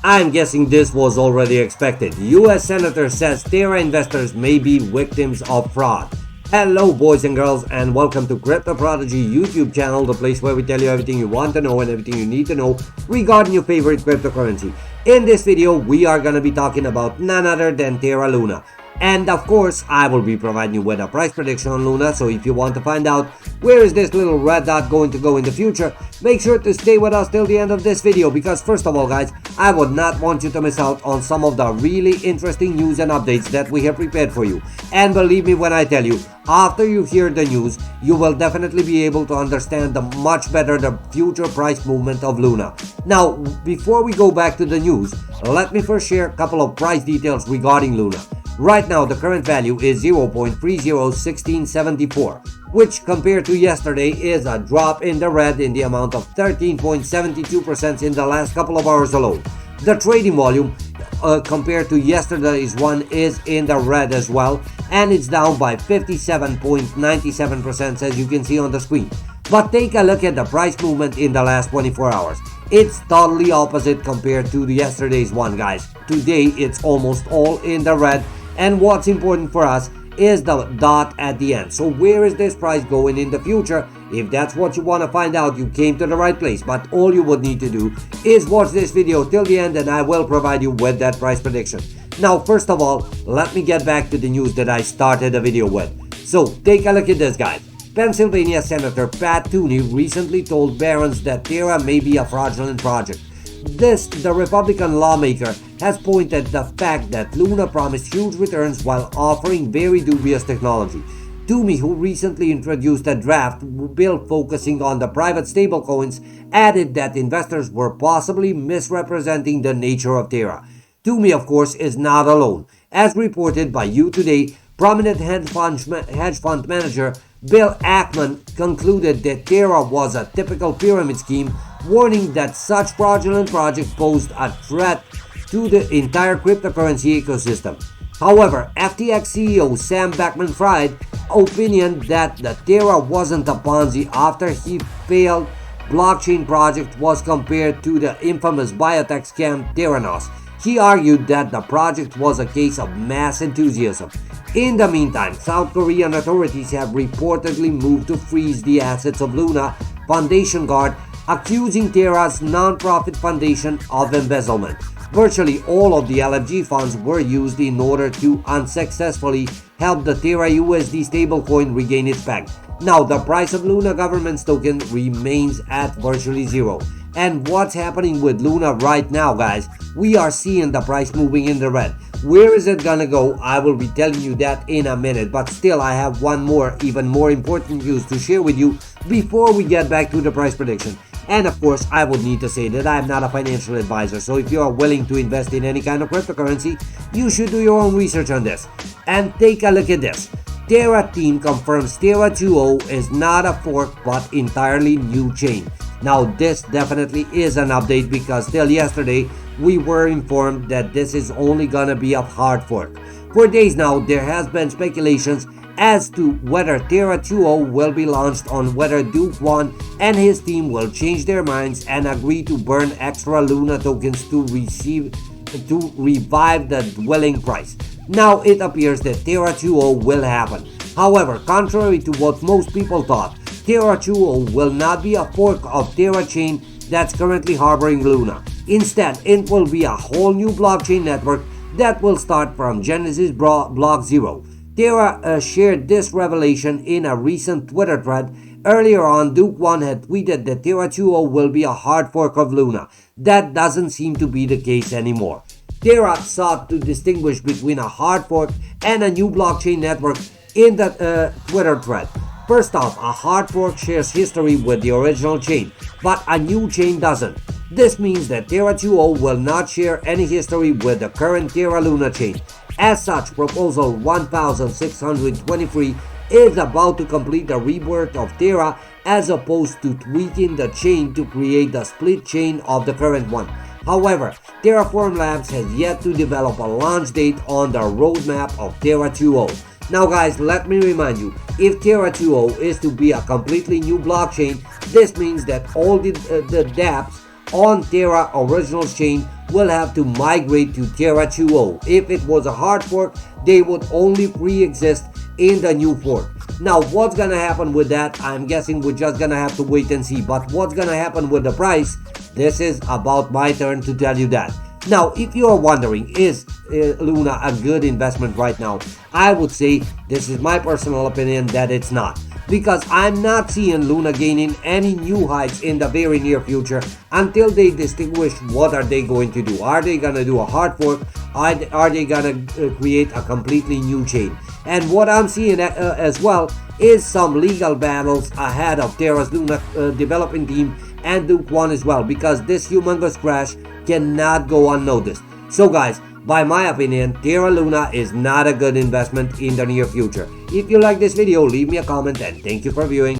I'm guessing this was already expected. US Senator says Terra investors may be victims of fraud. Hello boys and girls, and welcome to Crypto Prodigy YouTube channel, the place where we tell you everything you want to know and everything you need to know regarding your favorite cryptocurrency. In this video, we are going to be talking about none other than Terra Luna. And of course, I will be providing you with a price prediction on Luna, so if you want to find out where is this little red dot going to go in the future, make sure to stay with us till the end of this video, because first of all guys, I would not want you to miss out on some of the really interesting news and updates that we have prepared for you. And believe me when I tell you, after you hear the news, you will definitely be able to understand much better the future price movement of Luna. Now, before we go back to the news, let me first share a couple of price details regarding Luna. Right now, the current value is 0.301674, which compared to yesterday is a drop in the red in the amount of 13.72% in the last couple of hours alone. The trading volume compared to yesterday's one is in the red as well, and it's down by 57.97% as you can see on the screen. But take a look at the price movement in the last 24 hours. It's totally opposite compared to yesterday's one, guys. Today, it's almost all in the red. And what's important for us is the dot at the end. So where is this price going in the future? If that's what you want to find out, you came to the right place. But all you would need to do is watch this video till the end, and I will provide you with that price prediction. Now, first of all, let me get back to the news that I started the video with. So take a look at this, guys. Pennsylvania Senator Pat Toomey recently told barons that Terra may be a fraudulent project. The Republican lawmaker has pointed the fact that Luna promised huge returns while offering very dubious technology. Toomey, who recently introduced a draft bill focusing on the private stablecoins, added that investors were possibly misrepresenting the nature of Terra. Toomey, of course, is not alone. As reported by You Today, prominent hedge fund manager Bill Ackman concluded that Terra was a typical pyramid scheme, warning that such fraudulent projects posed a threat to the entire cryptocurrency ecosystem. However, FTX CEO Sam Bankman-Fried's opinion that the Terra wasn't a Ponzi after he failed blockchain project was compared to the infamous biotech scam Theranos. He argued that the project was a case of mass enthusiasm. In the meantime, South Korean authorities have reportedly moved to freeze the assets of Luna Foundation Guard, accusing Terra's non-profit foundation of embezzlement. Virtually all of the LFG funds were used in order to unsuccessfully help the Terra USD stablecoin regain its peg. Now, the price of Luna government's token remains at virtually zero. And what's happening with Luna right now, guys? We are seeing the price moving in the red. Where is it gonna go? I will be telling you that in a minute, but still I have one more, even more important news to share with you before we get back to the price prediction. And of course, I would need to say that I am not a financial advisor, so if you are willing to invest in any kind of cryptocurrency, you should do your own research on this. And take a look at this. Terra team confirms Terra 2.0 is not a fork but entirely new chain. Now this definitely is an update, because till yesterday we were informed that this is only gonna be a hard fork. For days now, there has been speculations as to whether Terra 2.0 will be launched, on whether Duke One and his team will change their minds and agree to burn extra Luna tokens to revive the dwelling price. Now it appears that Terra 2.0 will happen. However, contrary to what most people thought, Terra 2.0 will not be a fork of Terra chain that's currently harboring Luna. Instead, it will be a whole new blockchain network that will start from Genesis Block 0. Terra shared this revelation in a recent Twitter thread. Earlier on, Duke One had tweeted that Terra 2.0 will be a hard fork of Luna. That doesn't seem to be the case anymore. Terra sought to distinguish between a hard fork and a new blockchain network in the Twitter thread. First off, a hard fork shares history with the original chain, but a new chain doesn't. This means that Terra 2.0 will not share any history with the current Terra Luna chain. As such, Proposal 1623 is about to complete the rebirth of Terra, as opposed to tweaking the chain to create the split chain of the current one. However, Terraform Labs has yet to develop a launch date on the roadmap of Terra 2.0. Now guys, let me remind you, if Terra 2.0 is to be a completely new blockchain, this means that all the dApps on Terra original chain will have to migrate to Terra 2.0. If it was a hard fork, they would only pre-exist in the new fork. Now, what's gonna happen with that? I'm guessing we're just gonna have to wait and see. But what's gonna happen with the price? This is about my turn to tell you that. Now, if you are wondering, is Luna a good investment right now? I would say, this is my personal opinion, that it's not. Because I'm not seeing Luna gaining any new heights in the very near future until they distinguish what are they going to do. Are they going to do a hard fork? Are they going to create a completely new chain? And what I'm seeing as well is some legal battles ahead of Terra's Luna developing team and Duke One as well, because this humongous crash cannot go unnoticed. So guys, by my opinion, Terra Luna is not a good investment in the near future. If you like this video, leave me a comment and thank you for viewing.